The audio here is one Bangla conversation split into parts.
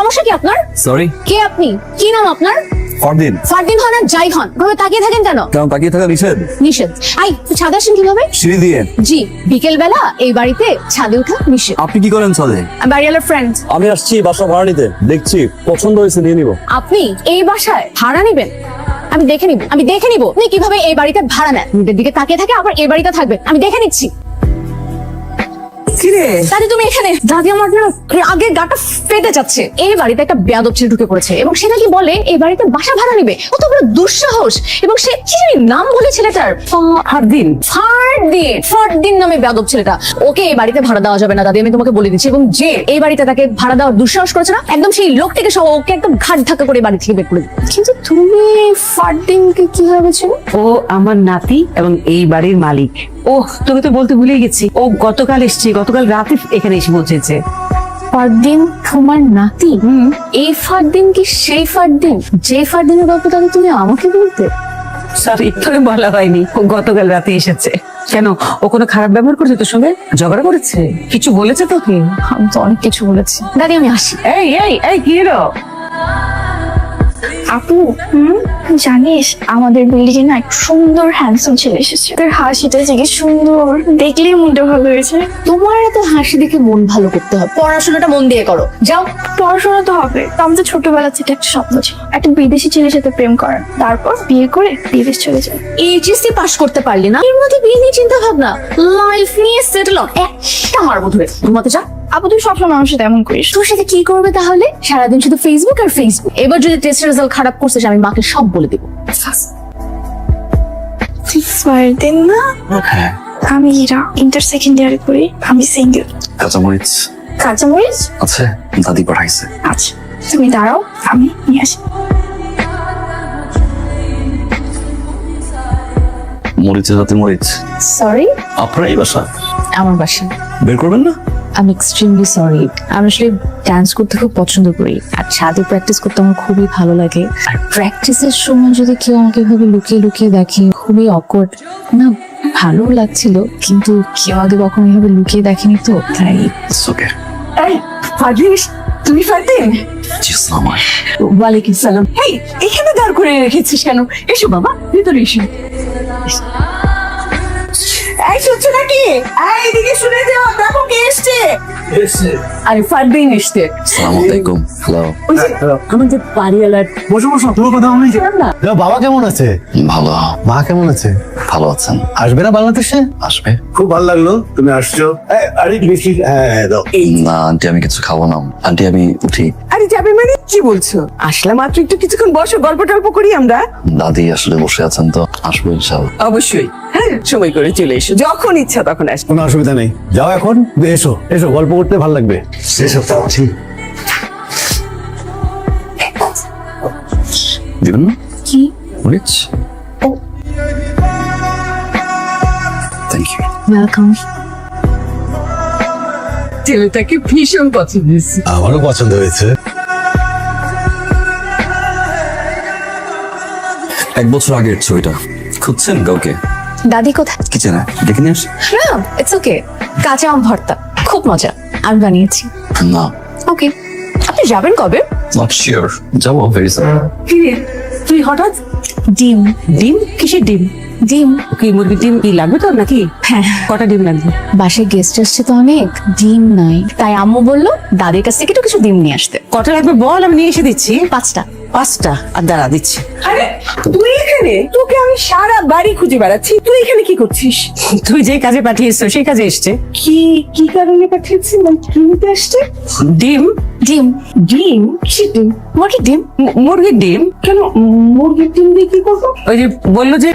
সমস্যা কি আপনার? সরি। কে আপনি? কি নাম আপনার? ফারদিন। ফারদিন হন আর যাই হন, ভাবে তাকিয়ে থাকেন কেন? কারণ তাকিয়ে থাকা নিষেধ। নিষেধ। আই ছাদে আসেন কিভাবে? সিঁড়ি দিয়ে। জি, বিকেল বেলা এই বাড়িতে ছাদে ওঠা নিষেধ। আপনি কি করেন ছাদে? বাড়িওয়ালার ফ্রেন্ড। আমি আসছি বাসা ভাড়া নিতে, দেখছি পছন্দ হয়েছে নিয়ে নিব। আপনি এই বাসায় ভাড়া নিবেন? আমি দেখে নিব আপনি কিভাবে এই বাড়িতে ভাড়া নেন। নিজের দিকে তাকিয়ে থাকে আবার এই বাড়িতে থাকবেন, আমি দেখে নিচ্ছি। কিরে দাদি তুমি এখানে? দাদি আমার না আগে গাটা ফেটে যাচ্ছে। এই বাড়িতে একটা বেয়াদব ছেলে ঢুকে পড়েছে এবং সেটা কি বলে এই বাড়িতে বাসা ভাড়া নিবে। কত বড় দুঃসাহস! এবং সে কি জানি নাম বলে ছেলেটার, ফারদিন। ফারদিন নামে বেয়াদব ছেলেটা। ওকে এই বাড়িতে ভাড়া দেওয়া যাবে না দাদি, আমি তোমাকে বলে দিচ্ছি। এবং যে এই বাড়িতে তাকে ভাড়া দেওয়ার দুঃসাহস করেছে না, একদম সেই লোকটিকে সহ ওকে একদম ঘাট ধাক্কা করে বাড়ি থেকে বের করে দিবে। কিন্তু তুমি ফারদিনকে কিভাবে চেনো? ও আমার নাতি এবং এই বাড়ির মালিক। ওহ, তোকে তো বলতে ভুলে গেছি, ও গতকাল রাতে এখানে এসে পৌঁছেছে। ফারদিন তোমার নাতি? এই ফারদিন কি সেই ফারদিন যে ফারদিনের গল্প তাহলে তুমি আমাকে বলতে? সরি, তোকে বলা হয়নি, ও গতকাল রাতে এসেছে। কেন, ও কোনো খারাপ ব্যবহার করেছে তোর সঙ্গে? ঝগড়া করেছে? কিছু বলেছে তোকে? আমি তো অনেক কিছু বলেছি দাদি, আমি আসি। এই এই এই কি হলো? আপু, জানিস আমাদের বিল্ডিং এ না এক সুন্দর হ্যান্ডসাম ছেলে এসেছে। তার হাসিটা যে কি সুন্দর, দেখলেই মনটা ভালো হয়েছে। তোমার এত হাসি দেখে মন ভালো করতে হবে, পড়াশোনাটা মন দিয়ে করো। যাও। পড়াশোনা তো হবে, তো আমাদের ছোটবেলা থেকে একটা স্বপ্ন ছিল একটা বিদেশি ছেলের সাথে প্রেম করার, তারপর বিয়ে করে বিদেশ চলে যায়। এইচএসসি পাস করতে পারলি না, এর মধ্যে বিয়ে নিয়ে চিন্তা ভাবনা, লাইফ নিয়ে সেটেল অন। একটা মারবো ধরে। ঘুমাতে যা। আপু তুই সবসময় আমার সাথে এমন করিস। তোর সাথে কি করবে তাহলে? সারাদিন শুধু ফেসবুক আর ফেসবুক। এবার যদি টেস্ট রেজাল্ট খারাপ করছিস আমি মাকে সব বলে দেবো। ফারদিন না? হ্যাঁ। আমি ইরা, ইন্টার সেকেন্ড ইয়ারে পড়ি। আমি সিঙ্গেল। কাঁচামরিচ কাঁচামরিচ আছে, দাদি পাঠাইছে। আচ্ছা তুমি দাঁড়াও, আমি নিয়ে আসি। মরিচের সাথে মরিচ। সরি, আপনার এই বাসা? আমার বাসা। বের করবেন না? আমি এক্সট্রিমলি সরি। আমি আসলে ডান্স করতে খুব পছন্দ করি আর ছাদে প্র্যাকটিস করতে আমার খুবই ভালো লাগে। আর প্র্যাকটিসের সময় যদি কেউ আমাকে এভাবে লুকিয়ে লুকিয়ে দেখে, খুবই অকওয়ার্ড না। ভালো লাগছিল কিন্তু কেউ আগে কখনো এভাবে লুকিয়ে দেখেনি তো, তাই। It's okay. এই ফারদিন, তুমি ফারদিন? জি আসসালামু আলাইকুম। ওয়ালাইকুম সালাম। এই এখানে দাঁড় করে রেখেছিস কেন? এসো বাবা, ভিতরে এসো। এই শুনছো নাকি? এই এদিকে শুনে যাও, দেখো কে এসছে। আরে ফারদিন এসছে। আসসালামু আলাইকুম। হ্যালো। ওই যে আমাদের বাড়িওয়ালার। বসো বসো, তোমার কথা আমি না বাবা কেমন আছে? ভালো। মা কেমন আছে? ভালো আছেন? আসবে না বাংলাদেশে? আসবে। খুব ভালো লাগলো তুমি আসছো। আরে বেশি হ্যাঁ দাও। না আন্টি, আমি কিছু খাবো না। আন্টি আমি উঠি। আরে যাবে মানে কি বলছো? আসলে মাত্র একটু কিছুক্ষণ বসো, গল্প টল্প করি আমরা। দাদি আসলে বসে আছেন তো, আসবো ইনশাআল্লাহ। অবশ্যই, হ্যাঁ সময় করে চলে এসো, যখন ইচ্ছা তখন আসো। কোনো অসুবিধা নেই, যাও এখন। এসো এসো, গল্প করতে ভালো লাগবে। এসো। দিবেন না কি? মরিচ? Thank you. ওয়েলকাম। ছেলেটাকে ভীষণ পছন্দ হয়েছে। আমারও পছন্দ হয়েছে। 1 বছর আগের ছবিটা। খুঁজছেন কাউকে? দাদি কোথায়? কিচেনে ডেকে নিয়ে আসি? না, ইটস ওকে। কাঁচা আম ভর্তা খুব মজা, আমি বানিয়েছি। না, ওকে। আপনি যাবেন কবে? Not sure. যাবো ভেরি সুন। কি রে, তুই হঠাৎ? ডিম। ডিম? কিসের ডিম? ডিম। কি মুরগির ডিম কি লাগবে তোর নাকি? হ্যাঁ, কটা ডিম লাগবে? বাসায় গেস্ট আসছে তো অনেক, ডিম নাই, তাই আম্মু বললো দাদির কাছ থেকে একটু কিছু ডিম নিয়ে আসতে। কটা লাগবে বল, আমি নিয়ে এসে দিচ্ছি। 5টা। 5টা? আর দাঁড়া দিচ্ছি। আরে তুই এখানে? তোকে আমি সারা বাড়ি খুঁজে বেড়াচ্ছি, তুই এখানে কি করছিস? তুই যে কাজে পাঠিয়েছিস সেই কাজে এসছে। কি কি কারণে পাঠিয়েছিস? কিনতে আসছে ডিম। ডিম। ডিম? কিসের ডিম? মুরগির ডিম। মুরগির ডিম? কেন মুরগির ডিম দিয়ে কি করবো? ওই যে বললো যে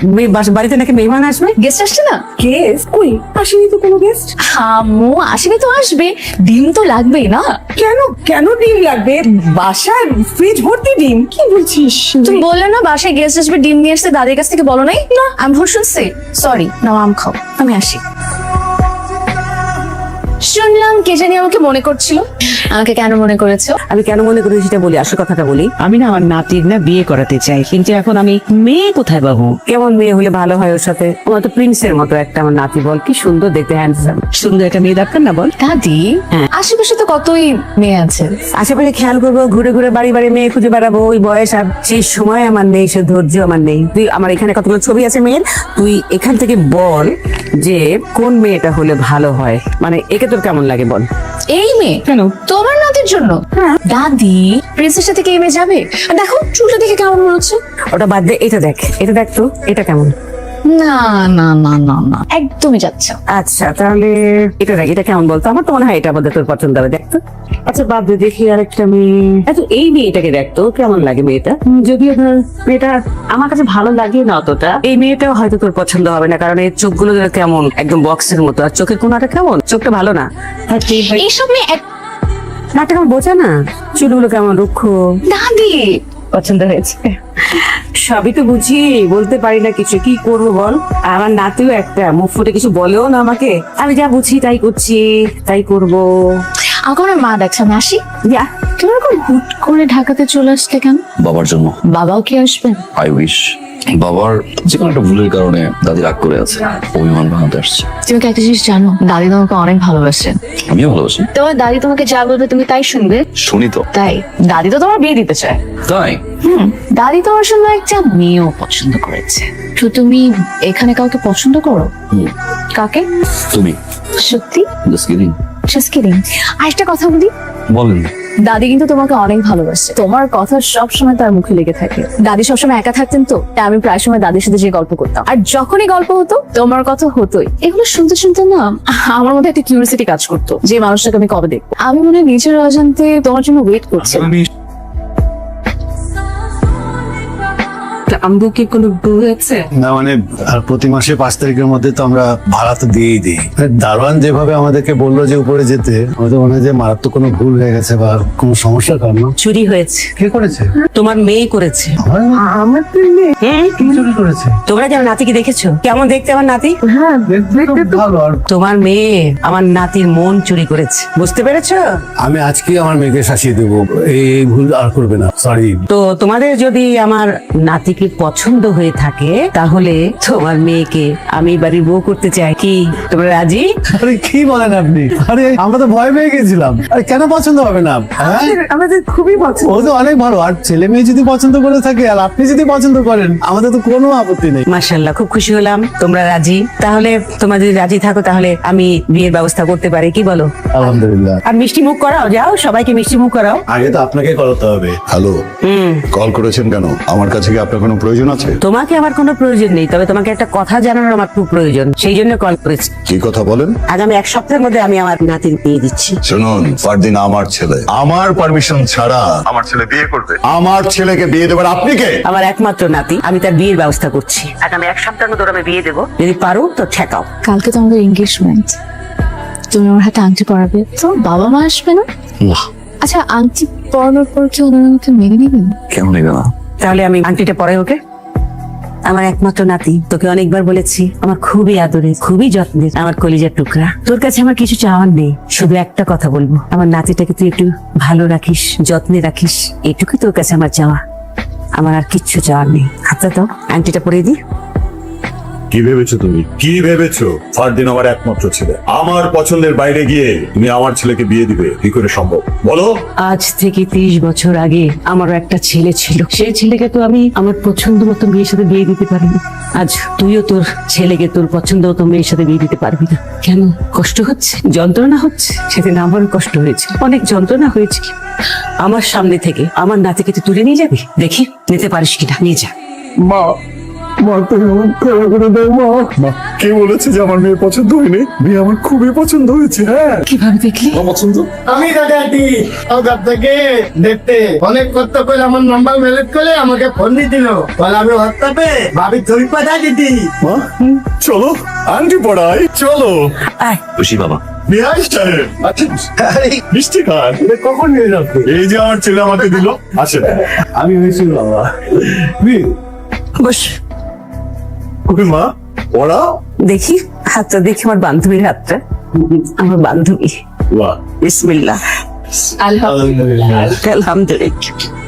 বাড়িতে নাকি মেহমান আসবে। গেস্ট আসছে না? গেস্ট? কই আসেনি তো কোনো গেস্ট। আম্মু আসেনি তো আসবে, ডিম তো লাগবেই না? কেন কেন ডিম লাগবে? বাসার ফ্রিজ ভর্তি ডিম, কি বলছিস? তুমি বললে না বাসায় গেস্ট আসবে, ডিম নিয়ে আসতে, দাদির কাছ থেকে বলো নাই? না, আমি ভুল শুনছি। সরি, নাও আম খাও, আমি আসি। শুনলাম কে জানি আমাকে মনে করছিল। আমাকে কেন মনে করেছো? আমি কেন মনে করি সেটা বলি, আসল কথাটা বলি। আমি না আমার নাতির না বিয়ে করাতে চাই, কিন্তু এখন আমি মেয়ে কোথায় পাবো? কেমন মেয়ে হলে ভালো হয় ওর সাথে? আমার তো প্রিন্সের মতো একটা আমার নাতি, বল কি সুন্দর দেখতে, হ্যান্ডসাম, সুন্দর একটা মেয়ে দরকার না বল? দাদি, হ্যাঁ। আশেপাশে তো কতই মেয়ে আছে। আশেপাশে খেয়াল করবো, ঘুরে ঘুরে বাড়ি বাড়ি মেয়ে খুঁজে বেড়াবো, ওই বয়স আর সেই সময় আমার নেই, সে ধৈর্য আমার নেই। তুই আমার এখানে কতগুলো ছবি আছে মেয়ের, তুই এখান থেকে বল যে কোন মেয়েটা হলে ভালো হয়, মানে একে তোর কেমন লাগে বল। এই মেয়ে কেন? তোমার নাতির জন্য? দাদি, প্রিন্সের সাথে কি এই মেয়ে যাবে? আর দেখো চুলটা দেখে কেমন মনে হচ্ছে। ওটা বাদ দে, এটা দেখ, এটা দেখ তো, এটা কেমন? না না না না না, একদমই যাচ্ছে না। আচ্ছা তাহলে এটা দেখ, এটা কেমন বলতো? আমার তো মনে হয় এটা আমাদের তোর পছন্দ হবে, দেখতো। আচ্ছা বাদ দে, দেখি আরেকটা মেয়ে। আচ্ছা এই মেয়েটাকে দেখতো, কেমন লাগে মেয়েটা? যদিও ধর মেয়েটা আমার কাছে ভালো লাগে না অতটা, এই মেয়েটাও হয়তো তোর পছন্দ হবে না, কারণ এর চোখগুলো যেন কেমন একদম বক্সের মতো, আর চোখের কোনাটা কেমন, চোখটা ভালো না। হ্যাঁ, ঠিক হয়। এইসব মেয়ে নাটা কেমন বোঝা না, চুলগুলো কেমন রুক্ষ। দাদি, পছন্দ হয়েছে? সবই তো বুঝি, বলতে পারি না কিছু, কি করবো বল? আমার নাতিও একটা, মুখ ফুটে কিছু বলেও না আমাকে। আমি যা বুঝি তাই করছি, তাই করবো। আমাকে আমার মা ডাকছে, আমি আসি। যা। তুমি এরকম হুট করে ঢাকাতে চলে আসলে কেন? বাবার জন্য। বাবাও কি আসবেন? I wish. বাবার যে কোনো একটা ভুলের কারণে দাদি রাগ করে আছে, অভিমান ভাঙাতে আসছে। তুমি কি একটা জিনিস জানো? দাদি তোমাকে অনেক ভালোবাসেন। আমিও ভালোবাসি। তোমার দাদি তোমাকে যা বলবে তুমি তাই শুনবে। শুনি তো। তাই দাদি তো তোমার বিয়ে দিতে চায়। তাই? দাদি তোমার জন্য একটা মেয়েও পছন্দ করেছে। তো তুমি এখানে কাউকে পছন্দ করো? হুম। কাকে? তুমি? সত্যি? Just kidding. Just kidding. আরেকটা কথা বলি, বলেন। দাদি কিন্তু তোমাকে অনেক ভালোবাসে, তোমার কথা সবসময় তার মুখে লেগে থাকে। দাদি সবসময় একা থাকতেন তো, তাই আমি প্রায় সময় দাদির সাথে যে গল্প করতাম, আর যখনই গল্প হতো তোমার কথা হতোই। এগুলো শুনতে শুনতে না আমার মধ্যে একটা কিউরিয়াসিটি কাজ করতো, যে মানুষটাকে আমি কবে দেখবো। আমি মনে হয় নিজের অজান্তে তোমার জন্য ওয়েট করছি। আমগো কি কোনো ভুল হয়েছে? না মানে, আর প্রতি মাসে 5 তারিখের মধ্যে তো আমরা ভাড়া তো দিয়েই দিই। দারোয়ান যেভাবে আমাদেরকে বললো যে উপরে যেতে, আমাদের মনে হয় যে মারাত্মক কোনো ভুল হয়ে গেছে বা কোনো সমস্যার কারণ। চুরি হয়েছে। কে করেছে? তোমার মেয়ে করেছে। আমার তো মেয়ে হ্যাঁ, কি চুরি করেছে? তোমরা কি আমার নাতিকে দেখেছো? কেমন দেখতে আমার নাতি? হ্যাঁ, দেখতে তো ভালো। আর তোমার মেয়ে আমার নাতির মন চুরি করেছে, বুঝতে পেরেছো? আমি আজকে আমার মেয়েকে শাসিয়ে দেবো, এই ভুল আর করবে না। সরি। তো তোমাদের যদি আমার নাতিকে পছন্দ হয়ে থাকে, তাহলে তোমার মেয়েকে আমি বাড়ির বউ করতে চাই। কি তোমরা রাজি? আরে কি বলেন আপনি? আরে আমরা তো ভয় পেয়ে গেছিলাম। আরে কেন পছন্দ হবে না? হ্যাঁ, আমাদের খুবই পছন্দ। ও তো অনেক ভালো। আর ছেলে মেয়ে যদি পছন্দ করে থাকে আর আপনি যদি পছন্দ করেন, আমাদের তো কোনো আপত্তি নেই। মাশাআল্লাহ, খুব খুশি হলাম তোমরা রাজি। তাহলে তোমরা যদি রাজি থাকো তাহলে আমি বিয়ের ব্যবস্থা করতে পারি, কি বলো? আলহামদুলিল্লাহ। আর মিষ্টি মুখ করাও, যাও সবাইকে মিষ্টি মুখ করাও। আগে তো আপনাকে করাতে হবে। হ্যালো, কল করেছেন কেন? আমার কাছে কি আপনার কোনো প্রয়োজন আছে? তোমাকে আমার কোনো প্রয়োজন নেই, তবে তোমাকে একটা কথা জানানোর আমার খুব প্রয়োজন, সেই জন্য কল করেছি। কি কথা বলেন? আগামী 1 সপ্তাহের মধ্যে আমি আমার নাতির বিয়ে দিচ্ছি। শুনুন, ফারদিন আমার ছেলে, আমার পারমিশন ছাড়া আমার ছেলে বিয়ে করবে? আমার ছেলেকে বিয়ে দেবেন আপনি কে? আমার একমাত্র নাতি, আমি তার বিয়ের ব্যবস্থা করছি। আগামী 1 সপ্তাহের মধ্যে ওর আমি বিয়ে দেবো, যদি পারো তো ঠেকাও। কালকে তো আমাদের এনগেজমেন্ট, তুমি আমার হাতে আংটি পরাবে তো? বাবা মা আসবে না? না। আচ্ছা, আংটি পরানোর পর কি ওনারা আমাকে মেনে নেবেন? কেন নেবে না? তাহলে আমি আংটিটা পরে ওকে। আমার একমাত্র নাতি, তোকে অনেকবার বলেছি, আমার খুবই আদরের, খুবই যত্নের, আমার কলিজার টুকরা। তোর কাছে আমার কিছু চাওয়ার নেই, শুধু একটা কথা বলবো, আমার নাতিটাকে তুই একটু ভালো রাখিস, যত্নে রাখিস, এটুকুই তোর কাছে আমার চাওয়া। আমার আর কিচ্ছু চাওয়ার নেই। হাতটা তো আংটিটা পরে দি। কি ভেবেছো তুমি? কি ভেবেছো? ফারদিন আমার একমাত্র ছেলে, আমার পছন্দের বাইরে গিয়ে তুমি আমার ছেলেকে বিয়ে দিবে? কি করে সম্ভব বলো? আজ থেকে 30 বছর আগে আমারও একটা ছেলে ছিল, সেই ছেলেকে তো আমি আমার পছন্দ মতো মেয়ের সাথে বিয়ে দিতে পারিনি। আজ তুইও তোর ছেলেকে তোর পছন্দ মতো মেয়ের সাথে বিয়ে দিতে পারবি না। কেন? কষ্ট হচ্ছে, যন্ত্রণা হচ্ছে? সেদিন আমারও কষ্ট হয়েছে, অনেক যন্ত্রণা হয়েছে। আমার সামনে থেকে আমার নাতিকে তুই তুলে নিয়ে যাবি? দেখি নিতে পারিস কিনা, নিয়ে যা। মা, মা তুমি আমার ক্ষমা করে দাও মা। মা, কে বলেছে যে আমার মেয়ে পছন্দ হয়নি? মেয়ে আমার খুবই পছন্দ হয়েছে। হ্যাঁ, কিভাবে দেখলি? আমার পছন্দ। আমি দাদাটি থেকে দেখতে অনেক কষ্ট করে আমার নাম্বার ম্যানেজ করে আমাকে ফোন দিয়ে দিল, বলে আমি হোয়াটসঅ্যাপে ভাবি ছবি পাঠা দিতি। মা, চলো আন্টি পড়াই, চলো। আয়। খুশি বাবা? বিহাই সাহেব, আচ্ছা মিষ্টি খান। কখন নিয়ে যাচ্ছে? এই যে আমার ছেলে আমাকে দিল, আসেন। আমি হয়েছিল বাবা। বস। ওকে মা, ওরা দেখি হাতটা, দেখি আমার বান্ধবীর হাতটা। আমার বান্ধবী বাহ বিসমিল্লাহ আলহামদুলিল্লাহ আলহামদুলিল্লাহ